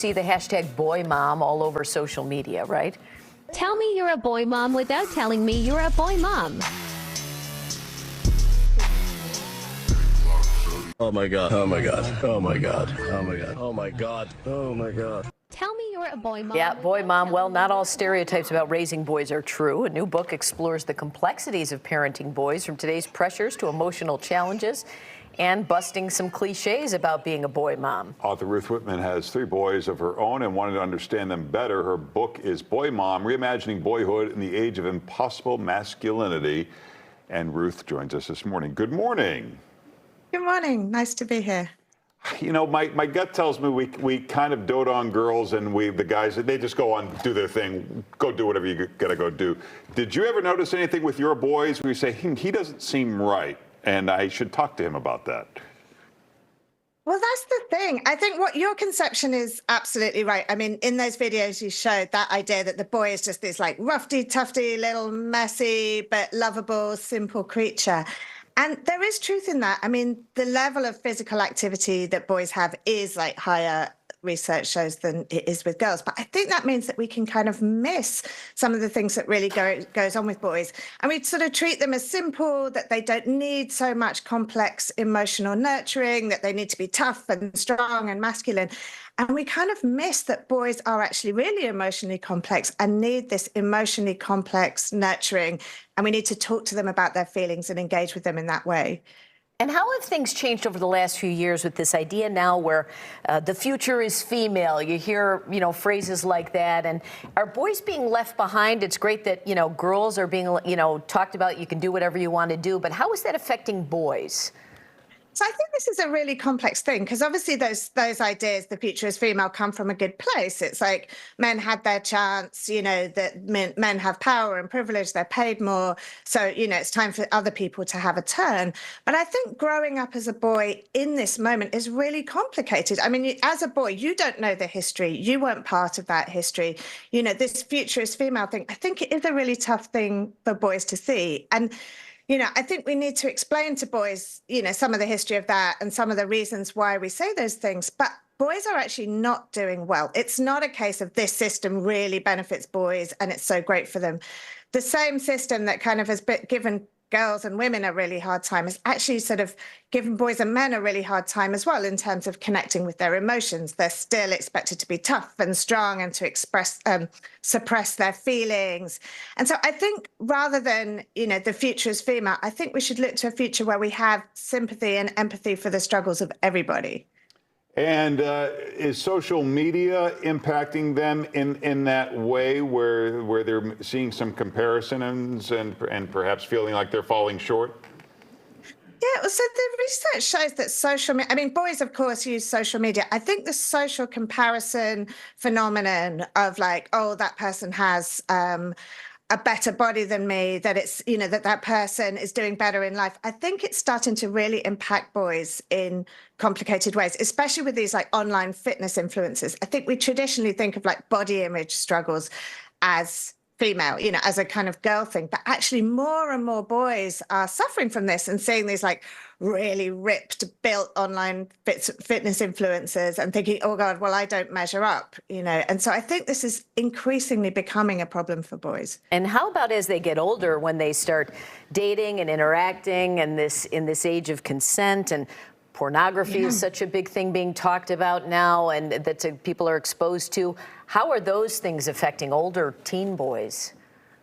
See the hashtag boy mom all over social media, right? Tell me you're a boy mom without telling me you're a boy mom. Oh my god. Oh my god. Oh my god. Oh my god. Oh my god. Oh my god. Tell me you're a boy mom. Yeah, boy mom. Well, not all stereotypes about raising boys are true. A new book explores the complexities of parenting boys, from today's pressures to emotional challenges, and busting some cliches about being a boy mom. Author Ruth Whitman has 3 boys of her own and wanted to understand them better. Her book is Boy Mom, Reimagining Boyhood in the Age of Impossible Masculinity. And Ruth joins us this morning. Good morning. Good morning. Nice to be here. You know, my gut tells me we kind of dote on girls, and the guys, they just go on, do their thing, go do whatever you gotta go do. Did you ever notice anything with your boys where you say, he doesn't seem right, and I should talk to him about that? Well, that's the thing. I think what your conception is absolutely right. I mean, in those videos you showed, that idea that the boy is just this like roughy-tufty, little messy, but lovable, simple creature. And there is truth in that. I mean, the level of physical activity that boys have is like higher, research shows, than it is with girls. But I think that means that we can kind of miss some of the things that really goes on with boys. And we sort of treat them as simple, that they don't need so much complex emotional nurturing, that they need to be tough and strong and masculine. And we kind of miss that boys are actually really emotionally complex and need this emotionally complex nurturing. And we need to talk to them about their feelings and engage with them in that way. And how have things changed over the last few years with this idea now where the future is female? You hear, phrases like that. And are boys being left behind? It's great that, girls are being, talked about. You can do whatever you want to do. But how is that affecting boys? So I think this is a really complex thing, because obviously those ideas, the future is female, come from a good place. It's like men had their chance, that men have power and privilege, they're paid more. So, it's time for other people to have a turn. But I think growing up as a boy in this moment is really complicated. I mean, as a boy, you don't know the history. You weren't part of that history. This future is female thing, I think it is a really tough thing for boys to see. And I think we need to explain to boys, some of the history of that and some of the reasons why we say those things. But boys are actually not doing well. It's not a case of this system really benefits boys and it's so great for them. The same system that kind of has given girls and women a really hard time is actually sort of given boys and men a really hard time as well in terms of connecting with their emotions. They're still expected to be tough and strong and to suppress their feelings. And so I think rather than, the future is female, I think we should look to a future where we have sympathy and empathy for the struggles of everybody. And is social media impacting them in that way where they're seeing some comparisons and perhaps feeling like they're falling short? Yeah, so the research shows that boys, of course, use social media. I think the social comparison phenomenon of like, oh, that person has a better body than me, that it's, that person is doing better in life. I think it's starting to really impact boys in complicated ways, especially with these like online fitness influencers. I think we traditionally think of like body image struggles as female, as a kind of girl thing, but actually more and more boys are suffering from this and seeing these like really ripped, built online fitness influencers and thinking, oh God, well, I don't measure up, And so I think this is increasingly becoming a problem for boys. And how about as they get older, when they start dating and interacting, and in this age of consent, and pornography is such a big thing being talked about now and that people are exposed to. How are those things affecting older teen boys?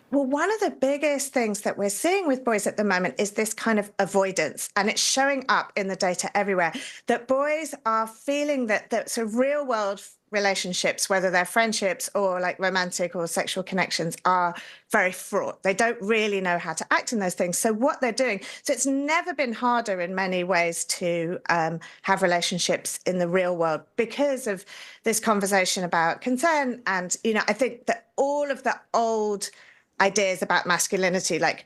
Well, one of the biggest things that we're seeing with boys at the moment is this kind of avoidance, and it's showing up in the data everywhere, that boys are feeling that sort of real world relationships, whether they're friendships or like romantic or sexual connections, are very fraught. They don't really know how to act in those things. So what they're doing, so it's never been harder in many ways to have relationships in the real world because of this conversation about consent. And, I think that all of the old ideas about masculinity, like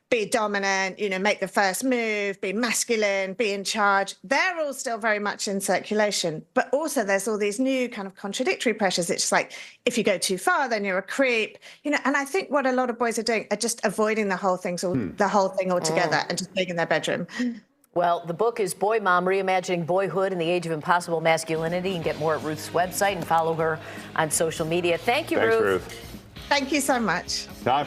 be dominant, make the first move, be masculine, be in charge, they're all still very much in circulation. But also there's all these new kind of contradictory pressures. It's like, if you go too far, then you're a creep, and I think what a lot of boys are doing are just avoiding the whole thing altogether and just being in their bedroom. Well, the book is Boy Mom, Reimagining Boyhood in the Age of Impossible Masculinity. You can get more at Ruth's website and follow her on social media. Thank you, Thanks, Ruth. Ruth. Thank you so much. Time